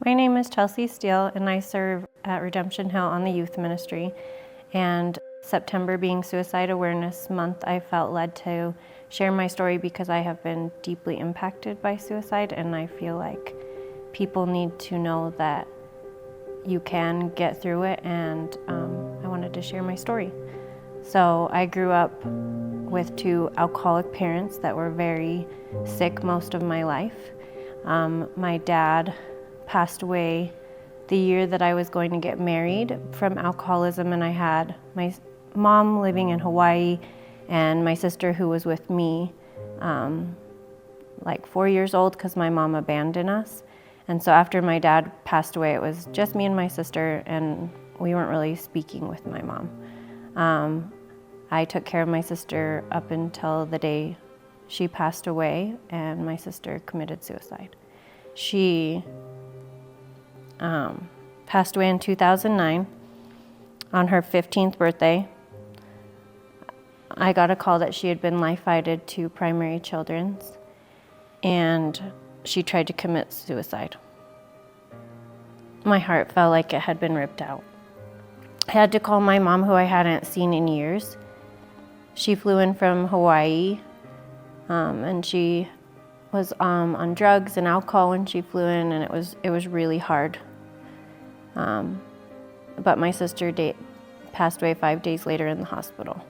My name is Chelsie Steele, and I serve at Redemption Hill on the youth ministry. And September being Suicide Awareness Month, I felt led to share my story because I have been deeply impacted by suicide, and I feel like people need to know that you can get through it, and I wanted to share my story. So I grew up with two alcoholic parents that were very sick most of my life. My dad passed away the year that I was going to get married from alcoholism, and I had my mom living in Hawaii and my sister who was with me like 4 years old because my mom abandoned us. And so after my dad passed away, it was just me and my sister, and we weren't really speaking with my mom. I took care of my sister up until the day she passed away, and my sister committed suicide. She passed away in 2009 on her 15th birthday. I got a call that she had been life-flighted to Primary Children's, and she tried to commit suicide. My heart felt like it had been ripped out. I had to call my mom, who I hadn't seen in years. She flew in from Hawaii, and she was on drugs and alcohol when she flew in, and it was really hard. But my sister passed away 5 days later in the hospital.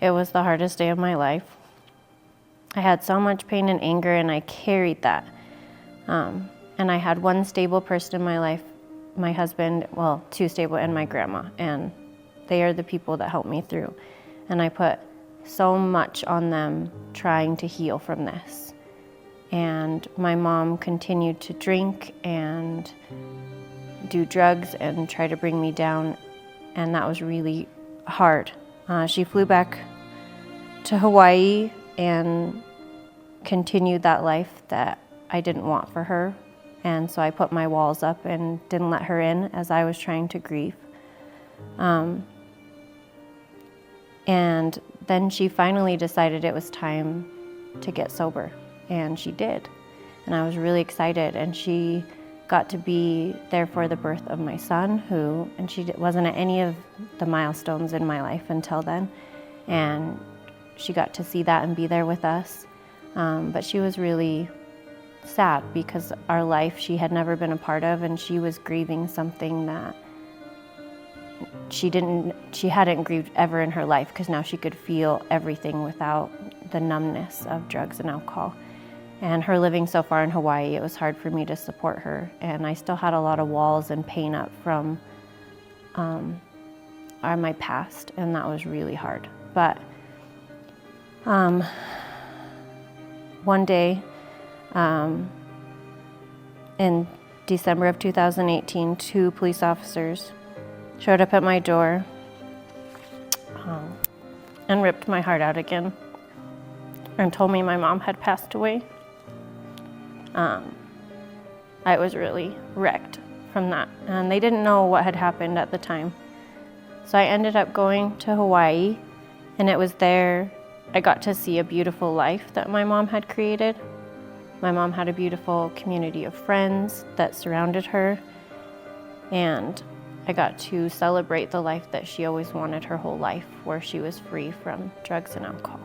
It was the hardest day of my life. I had so much pain and anger, and I carried that. And I had one stable person in my life, my husband, well, two stable, and my grandma, and they are the people that helped me through. And I put so much on them trying to heal from this. And my mom continued to drink and do drugs and try to bring me down, and that was really hard. She flew back to Hawaii and continued that life that I didn't want for her, and so I put my walls up and didn't let her in as I was trying to grieve. And then she finally decided it was time to get sober, and she did. And I was really excited, and she got to be there for the birth of my son, and she wasn't at any of the milestones in my life until then, and she got to see that and be there with us. But she was really sad because our life she had never been a part of, and she was grieving something that she hadn't grieved ever in her life, because now she could feel everything without the numbness of drugs and alcohol. And her living so far in Hawaii, it was hard for me to support her, and I still had a lot of walls and pain up from my past, and that was really hard. But one day in December of 2018, two police officers showed up at my door and ripped my heart out again and told me my mom had passed away. I was really wrecked from that, and they didn't know what had happened at the time. So I ended up going to Hawaii, and it was there I got to see a beautiful life that my mom had created. My mom had a beautiful community of friends that surrounded her, and I got to celebrate the life that she always wanted her whole life, where she was free from drugs and alcohol.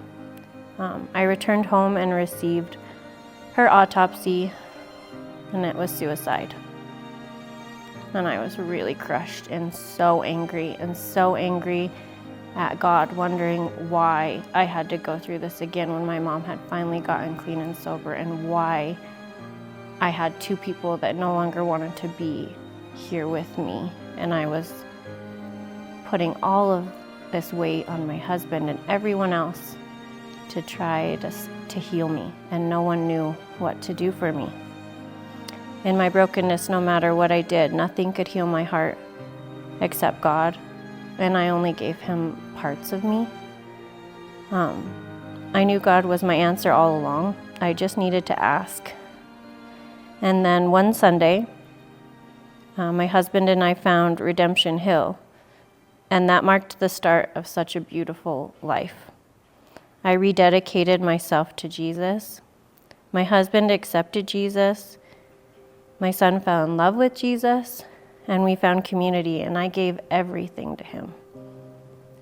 I returned home and received her autopsy, and it was suicide. And I was really crushed and so angry at God, wondering why I had to go through this again when my mom had finally gotten clean and sober, and why I had two people that no longer wanted to be here with me. And I was putting all of this weight on my husband and everyone else to try to heal me, and no one knew what to do for me. In my brokenness, no matter what I did, nothing could heal my heart except God, and I only gave him parts of me. I knew God was my answer all along. I just needed to ask. And then one Sunday, my husband and I found Redemption Hill, and that marked the start of such a beautiful life. I rededicated myself to Jesus. My husband accepted Jesus. My son fell in love with Jesus, and we found community, and I gave everything to him.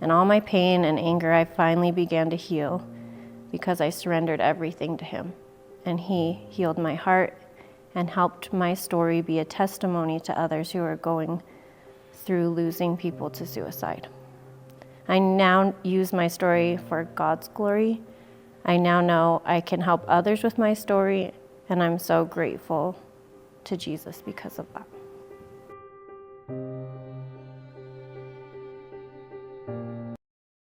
And all my pain and anger, I finally began to heal because I surrendered everything to him. And he healed my heart and helped my story be a testimony to others who are going through losing people to suicide. I now use my story for God's glory. I now know I can help others with my story, and I'm so grateful to Jesus because of that.